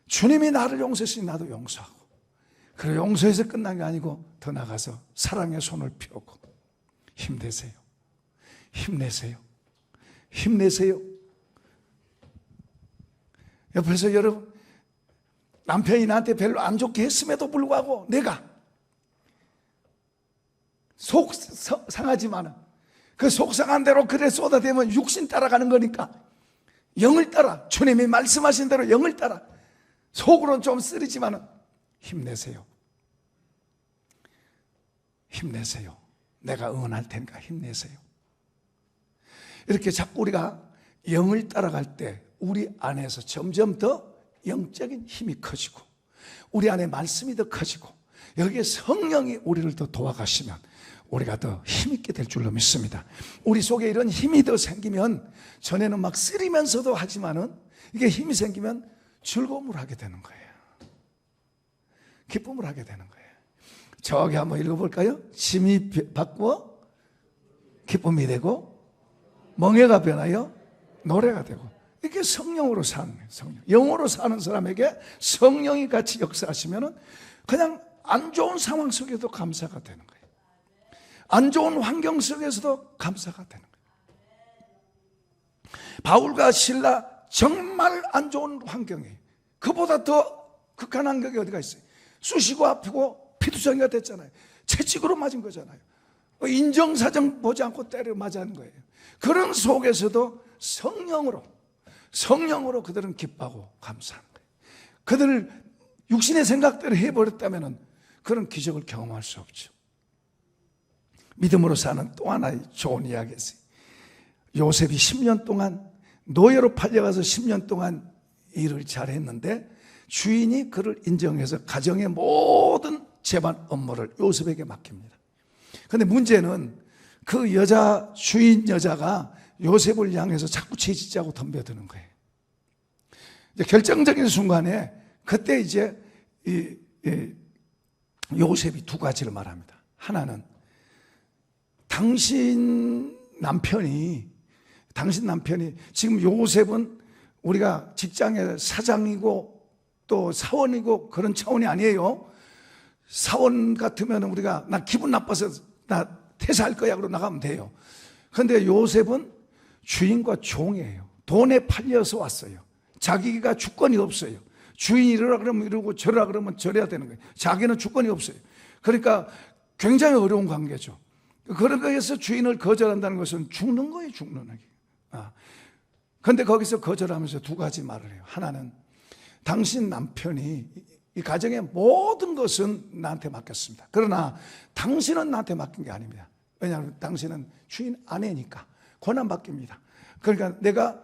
주님이 나를 용서했으니 나도 용서하고 그리고 용서해서 끝난 게 아니고 더 나가서 사랑의 손을 펴고 힘내세요. 힘내세요. 힘내세요. 옆에서 여러분 남편이 나한테 별로 안 좋게 했음에도 불구하고 내가 속 상하지만은 그 속상한 대로 그래 쏟아대면 육신 따라가는 거니까 영을 따라 주님이 말씀하신 대로 영을 따라 속으로는 좀 쓰리지만은 힘내세요. 힘내세요. 내가 응원할 테니까 힘내세요. 이렇게 자꾸 우리가 영을 따라갈 때 우리 안에서 점점 더 영적인 힘이 커지고 우리 안에 말씀이 더 커지고 여기에 성령이 우리를 더 도와가시면 우리가 더 힘있게 될 줄로 믿습니다. 우리 속에 이런 힘이 더 생기면 전에는 막 쓰리면서도 하지만은 이게 힘이 생기면 즐거움을 하게 되는 거예요. 기쁨을 하게 되는 거예요. 저기 한번 읽어볼까요? 짐이 바꾸어 기쁨이 되고 멍에가 변하여 노래가 되고 이게 성령으로 사는 거예요. 성령. 영으로 사는 사람에게 성령이 같이 역사하시면은 그냥 안 좋은 상황 속에도 감사가 되는 거예요. 안 좋은 환경 속에서도 감사가 되는 거예요. 바울과 실라 정말 안 좋은 환경이에요. 그보다 더 극한 환경이 어디가 있어요? 쑤시고 아프고 피투성이가 됐잖아요. 채찍으로 맞은 거잖아요. 인정사정 보지 않고 때려 맞은 거예요. 그런 속에서도 성령으로 그들은 기뻐하고 감사하는 거예요. 그들을 육신의 생각대로 해버렸다면 그런 기적을 경험할 수 없죠. 믿음으로 사는 또 하나의 좋은 이야기가 있어요. 요셉이 10년 동안 노예로 팔려가서 10년 동안 일을 잘했는데 주인이 그를 인정해서 가정의 모든 재반 업무를 요셉에게 맡깁니다. 그런데 문제는 그 주인 여자가 요셉을 향해서 자꾸 채찍질하고 덤벼드는 거예요. 이제 결정적인 순간에 그때 이제 요셉이 두 가지를 말합니다. 하나는 당신 남편이 지금 요셉은 우리가 직장의 사장이고 또 사원이고 그런 차원이 아니에요. 사원 같으면 우리가 나 기분 나빠서 나 퇴사할 거야 그러고 나가면 돼요. 그런데 요셉은 주인과 종이에요. 돈에 팔려서 왔어요. 자기가 주권이 없어요. 주인이 이러라 그러면 이러고 저러라 그러면 저래야 되는 거예요. 자기는 주권이 없어요. 그러니까 굉장히 어려운 관계죠. 그런 거에서 주인을 거절한다는 것은 죽는 거예요. 죽는 거예요. 그런데 거기서 거절하면서 두 가지 말을 해요. 하나는 당신 남편이 이 가정의 모든 것은 나한테 맡겼습니다. 그러나 당신은 나한테 맡긴 게 아닙니다. 왜냐하면 당신은 주인 아내니까 권한 맡깁니다. 그러니까 내가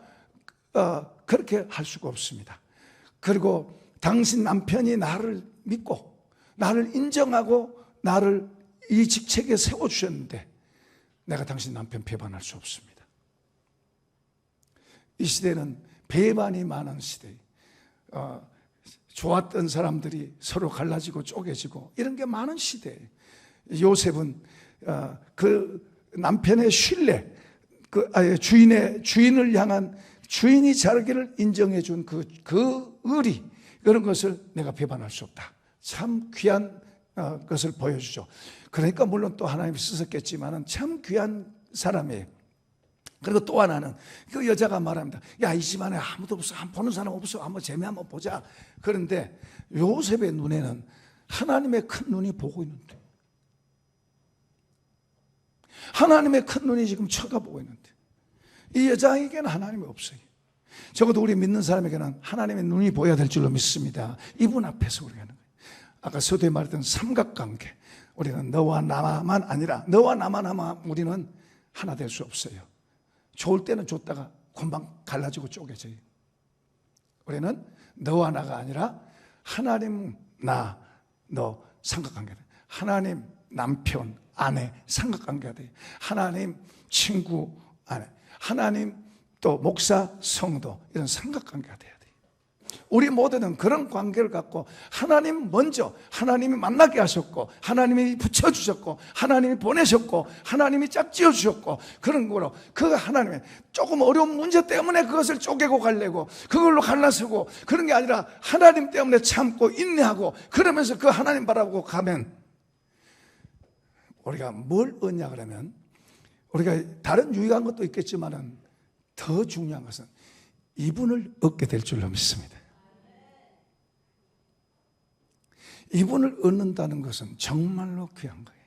그렇게 할 수가 없습니다. 그리고 당신 남편이 나를 믿고 나를 인정하고 나를 이 직책에 세워주셨는데 내가 당신 남편 배반할 수 없습니다. 이 시대는 배반이 많은 시대예요. 좋았던 사람들이 서로 갈라지고 쪼개지고 이런 게 많은 시대예요. 요셉은 그 남편의 신뢰, 주인을 향한 주인이 자기를 인정해 준 그 의리, 그런 것을 내가 배반할 수 없다. 참 귀한 것을 보여주죠. 그러니까 물론 또 하나님이 쓰셨겠지만은 참 귀한 사람이에요. 그리고 또 하나는 그 여자가 말합니다. 야, 이 집안에 아무도 없어. 보는 사람 없어. 한번 재미 한번 보자. 그런데 요셉의 눈에는 하나님의 큰 눈이 보고 있는데, 하나님의 큰 눈이 지금 쳐다보고 있는데 이 여자에게는 하나님이 없어요. 적어도 우리 믿는 사람에게는 하나님의 눈이 보여야 될 줄로 믿습니다. 이분 앞에서 우리가 하는 거예요. 아까 서두에 말했던 삼각관계, 우리는 너와 나만 아니라 너와 나만 하면 우리는 하나 될 수 없어요. 좋을 때는 좋다가 금방 갈라지고 쪼개져요. 우리는 너와 나가 아니라 하나님, 나, 너 삼각관계다. 하나님, 남편, 아내 삼각관계가 돼요. 하나님, 친구, 아내, 하나님, 또 목사, 성도, 이런 삼각관계가 돼야 돼요. 우리 모두는 그런 관계를 갖고 하나님 먼저 하나님이 만나게 하셨고, 하나님이 붙여주셨고, 하나님이 보내셨고, 하나님이 짝지어 주셨고, 그런 거로 그 하나님의 조금 어려운 문제 때문에 그것을 쪼개고 가려고 그걸로 갈라서고 그런 게 아니라 하나님 때문에 참고 인내하고 그러면서 그 하나님 바라보고 가면 우리가 뭘 얻냐 그러면, 우리가 다른 유익한 것도 있겠지만은 더 중요한 것은 이분을 얻게 될 줄로 믿습니다. 이분을 얻는다는 것은 정말로 귀한 거예요.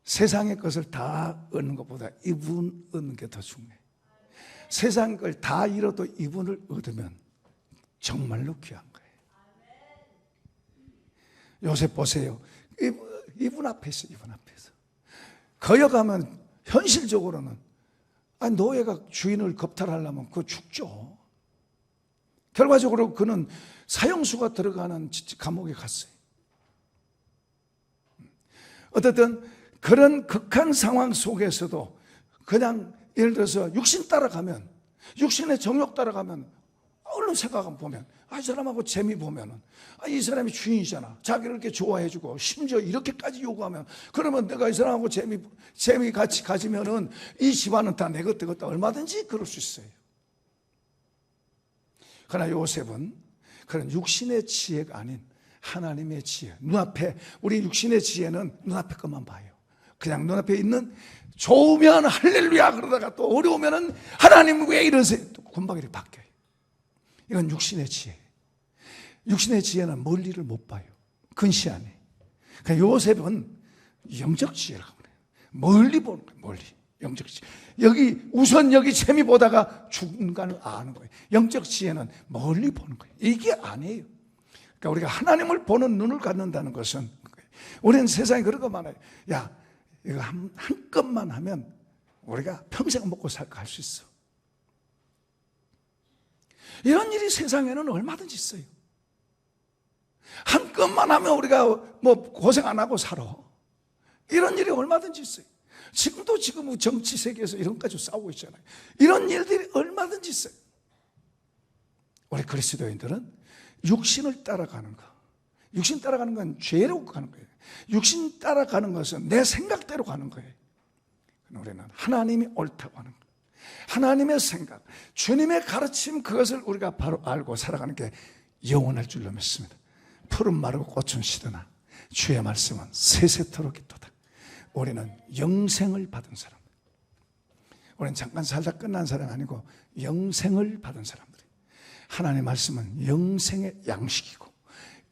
세상의 것을 다 얻는 것보다 이분 얻는 게 더 중요해요. 세상 걸 다 잃어도 이분을 얻으면 정말로 귀한 거예요. 요셉 보세요. 이분 앞에서, 이분 앞에서 거여가면 현실적으로는 노예가 주인을 겁탈하려면 그거 죽죠. 결과적으로 그는 사형수가 들어가는 감옥에 갔어요. 어쨌든 그런 극한 상황 속에서도 그냥 예를 들어서 육신 따라가면, 육신의 정욕 따라가면 얼른 생각하면 보면 이 사람하고 재미 보면은 이 사람이 주인이잖아. 자기를 이렇게 좋아해주고 심지어 이렇게까지 요구하면, 그러면 내가 이 사람하고 재미 같이 가지면은 이 집안은 다 내 것 되겠다. 얼마든지 그럴 수 있어요. 그러나 요셉은 그런 육신의 지혜가 아닌 하나님의 지혜, 눈앞에, 우리 육신의 지혜는 눈앞에 것만 봐요. 그냥 눈앞에 있는, 좋으면 할렐루야 그러다가 또 어려우면은 하나님 왜 이러세요? 또 금방 이렇게 바뀌어요. 이건 육신의 지혜. 육신의 지혜는 멀리를 못 봐요. 근시안해. 그러니까 요셉은 영적 지혜를 하는 거예요. 멀리 보는 거예요. 멀리. 영적 지혜. 우선 여기 재미 보다가 중간을 아는 거예요. 영적 지혜는 멀리 보는 거예요. 이게 아니에요. 그러니까 우리가 하나님을 보는 눈을 갖는다는 것은, 우리는 세상에 그런 거 많아요. 야, 이거 한 건만 하면 우리가 평생 먹고 살까 할 수 있어. 이런 일이 세상에는 얼마든지 있어요. 한 건만 하면 우리가 뭐 고생 안 하고 살아. 이런 일이 얼마든지 있어요. 지금 정치 세계에서 이런 것까지 싸우고 있잖아요. 이런 일들이 얼마든지 있어요. 우리 그리스도인들은 육신을 따라가는 거, 육신 따라가는 건 죄로 가는 거예요. 육신 따라가는 것은 내 생각대로 가는 거예요. 우리는 하나님이 옳다고 하는 거예요. 하나님의 생각, 주님의 가르침, 그것을 우리가 바로 알고 살아가는 게 영원할 줄로 믿습니다. 푸른 마르고 꽃은 시드나 주의 말씀은 세세토록 있도다. 우리는 영생을 받은 사람, 우리는 잠깐 살다 끝난 사람이 아니고 영생을 받은 사람들이, 하나님의 말씀은 영생의 양식이고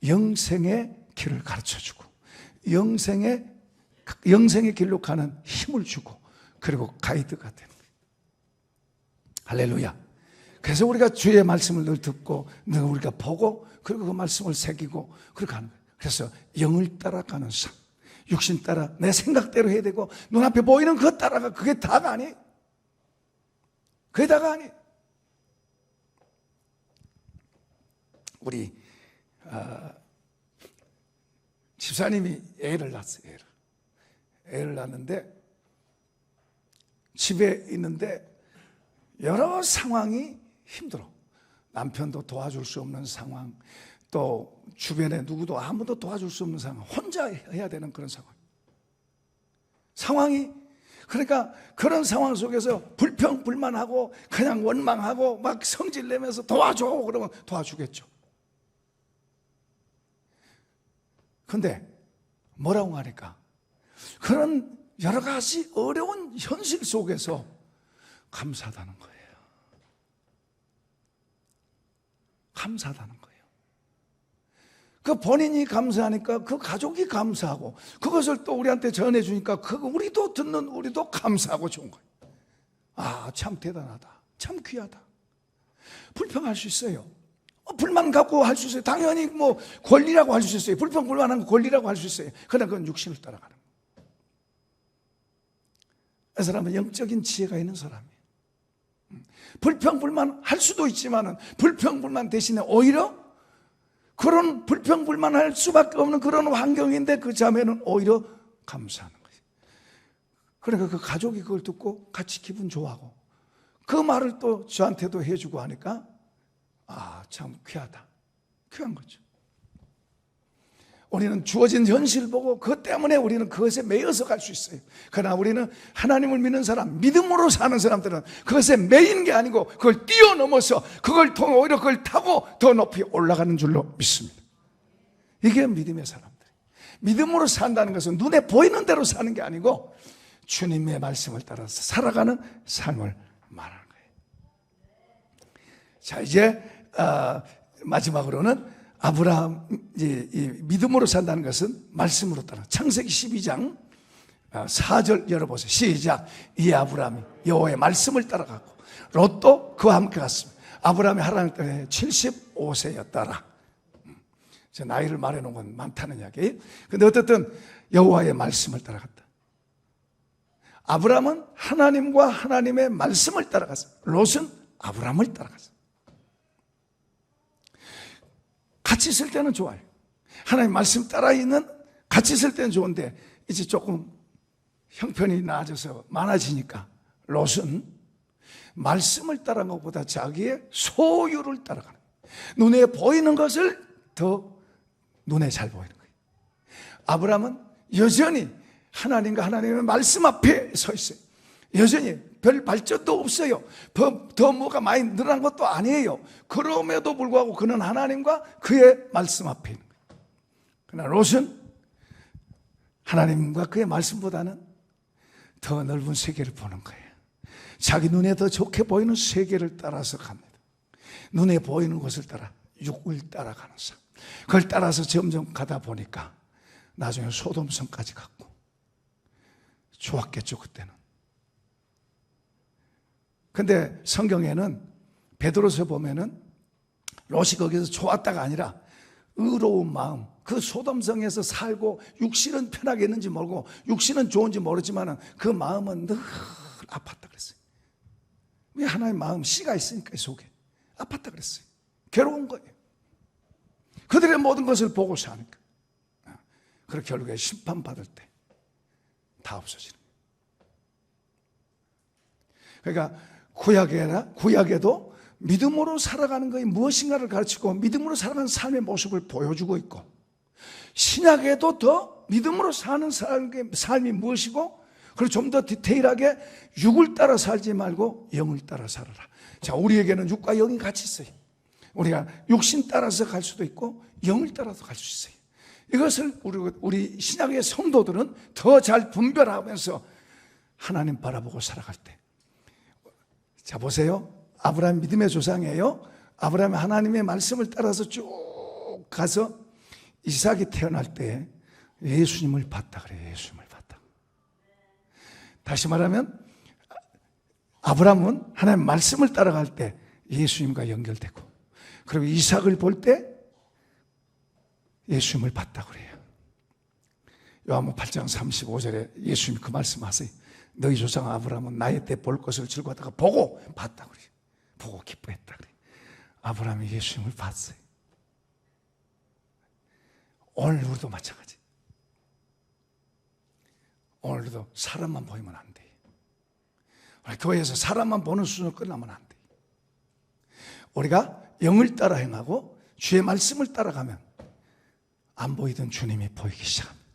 영생의 길을 가르쳐주고 영생의 길로 가는 힘을 주고, 그리고 가이드가 되는 거예요. 할렐루야. 그래서 우리가 주의 말씀을 늘 듣고 늘 우리가 보고, 그리고 그 말씀을 새기고 그렇게 하는 거예요. 그래서 영을 따라가는 삶, 육신 따라 내 생각대로 해야 되고 눈앞에 보이는 그것 따라가, 그게 다가 아니에요. 그게 다가 아니에요. 우리 집사님이 애를 낳았어요. 애를 낳았는데 집에 있는데 여러 상황이 힘들어. 남편도 도와줄 수 없는 상황, 또 주변에 누구도 아무도 도와줄 수 없는 상황, 혼자 해야 되는 그런 상황이, 그러니까 그런 상황 속에서 불평불만하고 그냥 원망하고 막 성질 내면서 도와줘 그러면 도와주겠죠. 근데 뭐라고 하니까 그런 여러 가지 어려운 현실 속에서 감사하다는 거예요. 감사하다는 거예요. 그 본인이 감사하니까 그 가족이 감사하고, 그것을 또 우리한테 전해주니까 우리도 듣는 우리도 감사하고 좋은 거예요. 아, 참 대단하다. 참 귀하다. 불평할 수 있어요. 불만 갖고 할 수 있어요. 당연히 뭐 권리라고 할 수 있어요. 불평 불만한 거 권리라고 할 수 있어요. 그러나 그건 육신을 따라가는 거예요. 이 사람은 영적인 지혜가 있는 사람이에요. 불평 불만 할 수도 있지만은 불평 불만 대신에 오히려 그런 불평 불만할 수밖에 없는 그런 환경인데 그 자매는 오히려 감사하는 거예요. 그러니까 그 가족이 그걸 듣고 같이 기분 좋아하고 그 말을 또 저한테도 해주고 하니까 참 귀하다. 귀한 거죠. 우리는 주어진 현실을 보고 그것 때문에 우리는 그것에 매여서 갈 수 있어요. 그러나 우리는 하나님을 믿는 사람, 믿음으로 사는 사람들은 그것에 매이는 게 아니고 그걸 뛰어넘어서 그걸 통해 오히려 그걸 타고 더 높이 올라가는 줄로 믿습니다. 이게 믿음의 사람들. 믿음으로 산다는 것은 눈에 보이는 대로 사는 게 아니고 주님의 말씀을 따라서 살아가는 삶을 말하는 거예요. 자, 이제 마지막으로는 아브라함, 이 믿음으로 산다는 것은 말씀으로 따라. 창세기 12장 4절 열어보세요. 시작. 이 아브라함이 여호와의 말씀을 따라가고 롯도 그와 함께 갔습니다. 아브라함이 하나님 때에 75세였더라. 제 나이를 말해놓은 건 많다는 이야기. 근데 어쨌든 여호와의 말씀을 따라갔다. 아브라함은 하나님과 하나님의 말씀을 따라갔어요. 롯은 아브라함을 따라갔어요. 같이 있을 때는 좋아요. 하나님 말씀 따라 있는 같이 있을 때는 좋은데 이제 조금 형편이 나아져서 많아지니까 롯은 말씀을 따라가는 것보다 자기의 소유를 따라가는 거예요. 눈에 보이는 것을 더 눈에 잘 보이는 거예요. 아브라함은 여전히 하나님과 하나님의 말씀 앞에 서 있어요. 여전히 별 발전도 없어요. 더 뭐가 많이 늘어난 것도 아니에요. 그럼에도 불구하고 그는 하나님과 그의 말씀 앞에 있는 거예요. 그러나 롯은 하나님과 그의 말씀보다는 더 넓은 세계를 보는 거예요. 자기 눈에 더 좋게 보이는 세계를 따라서 갑니다. 눈에 보이는 것을 따라 육을 따라가는 삶. 그걸 따라서 점점 가다 보니까 나중에 소돔성까지 갔고 좋았겠죠, 그때는. 근데 성경에는 베드로서 보면은 롯이 거기서 좋았다가 아니라 의로운 마음, 그 소돔성에서 살고 육신은 편하게 있는지 모르고 육신은 좋은지 모르지만 그 마음은 늘 아팠다 그랬어요. 왜 하나의 마음, 씨가 있으니까 속에 아팠다 그랬어요. 괴로운 거예요. 그들의 모든 것을 보고 사니까. 그렇게 결국에 심판받을 때 다 없어지는 거예요. 그러니까 구약에도 믿음으로 살아가는 것이 무엇인가를 가르치고 믿음으로 살아가는 삶의 모습을 보여주고 있고, 신약에도 더 믿음으로 사는 삶이 무엇이고, 그리고 좀 더 디테일하게 육을 따라 살지 말고 영을 따라 살아라. 자, 우리에게는 육과 영이 같이 있어요. 우리가 육신 따라서 갈 수도 있고 영을 따라서 갈 수 있어요. 이것을 우리 신약의 성도들은 더 잘 분별하면서 하나님 바라보고 살아갈 때. 자, 보세요. 아브라함 믿음의 조상이에요. 아브라함이 하나님의 말씀을 따라서 쭉 가서 이삭이 태어날 때 예수님을 봤다 그래요. 예수님을 봤다. 다시 말하면 아브라함은 하나님의 말씀을 따라갈 때 예수님과 연결되고, 그리고 이삭을 볼 때 예수님을 봤다 그래요. 요한복음 8장 35절에 예수님이 그 말씀하세요. 너희 조상 아브라함은 나의 때 볼 것을 즐거워하다가 보고 봤다 그래요. 보고 기뻐했다 그래요. 아브라함이 예수님을 봤어요. 오늘 우리도 마찬가지. 오늘도 사람만 보이면 안 돼요. 교회에서 사람만 보는 수준으로 끝나면 안 돼요. 우리가 영을 따라 행하고 주의 말씀을 따라가면 안 보이던 주님이 보이기 시작합니다.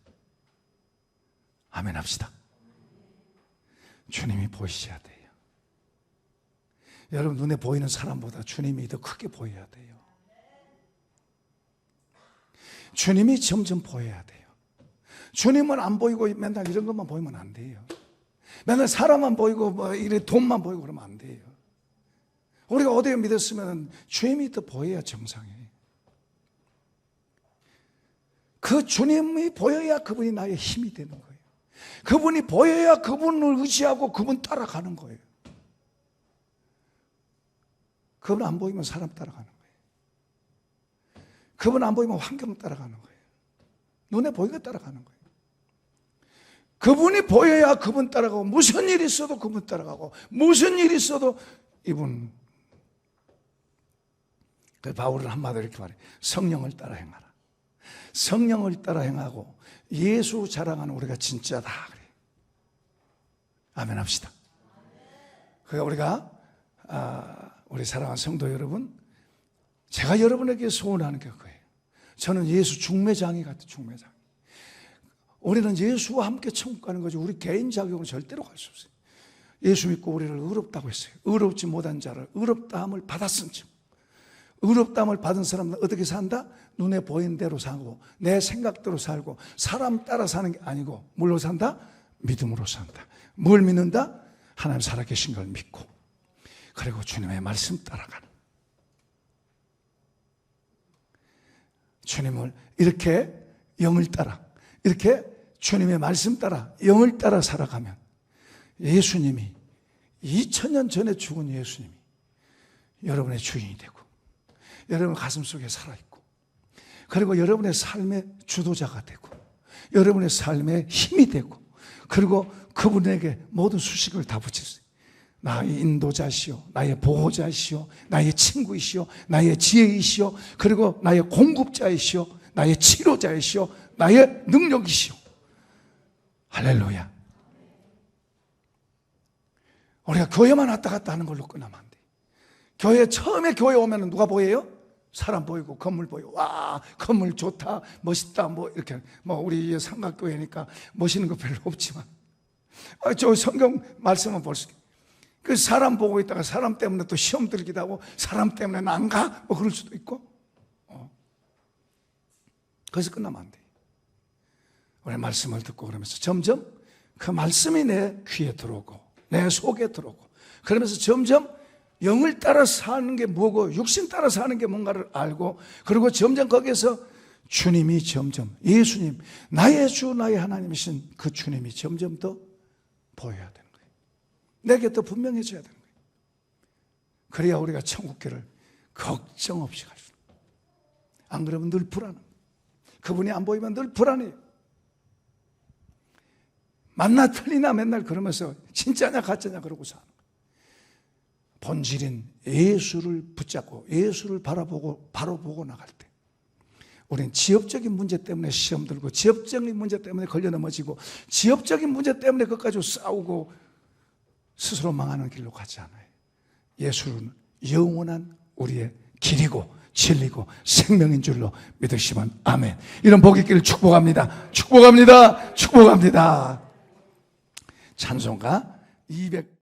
아멘 합시다. 주님이 보이셔야 돼요. 여러분, 눈에 보이는 사람보다 주님이 더 크게 보여야 돼요. 주님이 점점 보여야 돼요. 주님은 안 보이고 맨날 이런 것만 보이면 안 돼요. 맨날 사람만 보이고 뭐 이래 돈만 보이고 그러면 안 돼요. 우리가 어디에 믿었으면 주님이 더 보여야 정상이에요. 그 주님이 보여야 그분이 나의 힘이 되는 거예요. 그분이 보여야 그분을 의지하고 그분 따라가는 거예요. 그분 안 보이면 사람 따라가는 거예요. 그분 안 보이면 환경 따라가는 거예요. 눈에 보이게 따라가는 거예요. 그분이 보여야 그분 따라가고, 무슨 일이 있어도 그분 따라가고, 무슨 일이 있어도 이분. 그 바울은 한마디로 이렇게 말해요. 성령을 따라 행하라. 성령을 따라 행하고 예수 자랑하는 우리가 진짜다 그래요. 아멘 합시다. 그러니까 우리가 우리 사랑하는 성도 여러분, 제가 여러분에게 소원하는 게 그거예요. 저는 예수 중매장이 같아요. 중매장. 우리는 예수와 함께 천국 가는 거지 우리 개인 자격으로 절대로 갈 수 없어요. 예수 믿고 우리를 의롭다고 했어요. 의롭지 못한 자를 의롭다함을 받았은즉. 의롭다함을 받은 사람은 어떻게 산다? 눈에 보이는 대로 살고 내 생각대로 살고 사람 따라 사는 게 아니고 뭘로 산다? 믿음으로 산다. 뭘 믿는다? 하나님 살아계신 걸 믿고 그리고 주님의 말씀 따라가는. 주님을 이렇게 영을 따라 이렇게 주님의 말씀 따라 영을 따라 살아가면 예수님이 2000년 전에 죽은 예수님이 여러분의 주인이 되고 여러분 가슴 속에 살아있고 그리고 여러분의 삶의 주도자가 되고 여러분의 삶의 힘이 되고 그리고 그분에게 모든 수식을 다 붙였어요. 나의 인도자시오, 나의 보호자시오, 나의 친구이시오, 나의 지혜이시오, 그리고 나의 공급자이시오, 나의 치료자이시오, 나의 능력이시오. 할렐루야. 우리가 교회만 왔다 갔다 하는 걸로 끝나면 안 돼. 처음에 교회 오면 누가 보여요? 사람 보이고 건물 보이고 와 건물 좋다 멋있다 뭐 이렇게 뭐 우리 삼각교회니까 멋있는 거 별로 없지만 저 성경 말씀은 볼 수 있어요. 그 사람 보고 있다가 사람 때문에 또 시험 들기도 하고 사람 때문에 난 가? 뭐 그럴 수도 있고 그래서 끝나면 안 돼. 우리 말씀을 듣고 그러면서 점점 그 말씀이 내 귀에 들어오고 내 속에 들어오고 그러면서 점점 영을 따라 사는 게 뭐고 육신 따라 사는 게 뭔가를 알고 그리고 점점 거기에서 주님이 점점 예수님 나의 주 나의 하나님이신 그 주님이 점점 더 보여야 되는 거예요. 내게 더 분명해져야 되는 거예요. 그래야 우리가 천국길을 걱정 없이 갈 수 있어요. 안 그러면 늘 불안합니다. 그분이 안 보이면 늘 불안해요. 만나 틀리나 맨날 그러면서 진짜냐 가짜냐 그러고 사는 거예요. 본질인 예수를 붙잡고 예수를 바로 보고 나갈 때 우리는 지역적인 문제 때문에 시험 들고 지역적인 문제 때문에 걸려 넘어지고 지역적인 문제 때문에 그것까지 싸우고 스스로 망하는 길로 가지 않아요. 예수는 영원한 우리의 길이고 진리고 생명인 줄로 믿으시면 아멘. 이런 복 있기를 축복합니다. 축복합니다. 축복합니다. 찬송가 200